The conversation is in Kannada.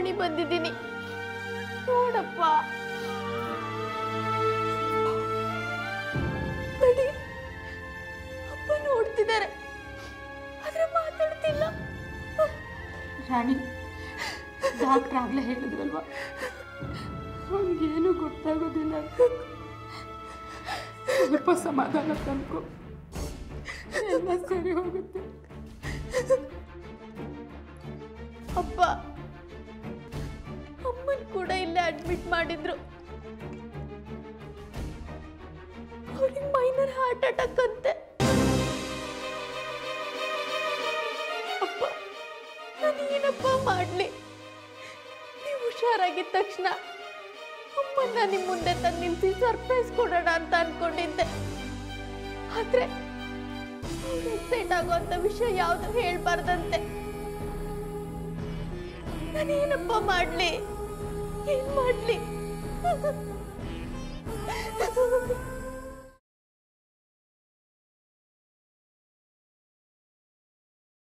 ಮಾಡಿ ಬಂದಿದ್ದೀನಿ. ನೋಡಪ್ಪ ಬಡಿ, ಅಪ್ಪ ನೋಡ್ತಿದ್ದಾರೆ ಆದ್ರೆ ಮಾತಾಡ್ತಿಲ್ಲ. ರಾಣಿ, ಡಾಕ್ಟ್ರ್ ಆಗ್ಲೇ ಹೇಳಿದ್ರಲ್ವಾ, ಅವನಿಗೇನು ಗೊತ್ತಾಗೋದಿಲ್ಲ. ಸ್ವಲ್ಪ ಸಮಾಧಾನ ತಂದ್ಕೊ, ಎಲ್ಲ ಸರಿ ಹೋಗುತ್ತೆ. ಅಪ್ಪ, ಅಮ್ಮನ್ ಕೂಡ ಇಲ್ಲೇ ಅಡ್ಮಿಟ್ ಮಾಡಿದ್ರು. ಅವ್ರಿಗೆ ಮೈನರ್ ಹಾರ್ಟ್ ಅಟ್ಯಾಕ್ ಅಂತೆ. ಅಪ್ಪ, ನಾನೇನಪ್ಪ ಮಾಡ್ಲಿ? ನೀವು ಹುಷಾರಾಗಿದ್ದ ತಕ್ಷಣ ಅಮ್ಮನ್ನ ನಿಮ್ ಮುಂದೆ ತಂದು ನಿಲ್ಸಿ ಸರ್ಪ್ರೈಸ್ ಕೊಡೋಣ ಅಂತ ಅನ್ಕೊಂಡಿದ್ದೆ. ಆದ್ರೆ ಎಕ್ಸೈಟ್ ಆಗುವಂತ ವಿಷಯ ಯಾವ್ದು ಹೇಳ್ಬಾರ್ದಂತೆ. ನಾನೇನಪ್ಪ ಮಾಡ್ಲಿ? ಏನ್ ಮಾಡ್ಲಿ?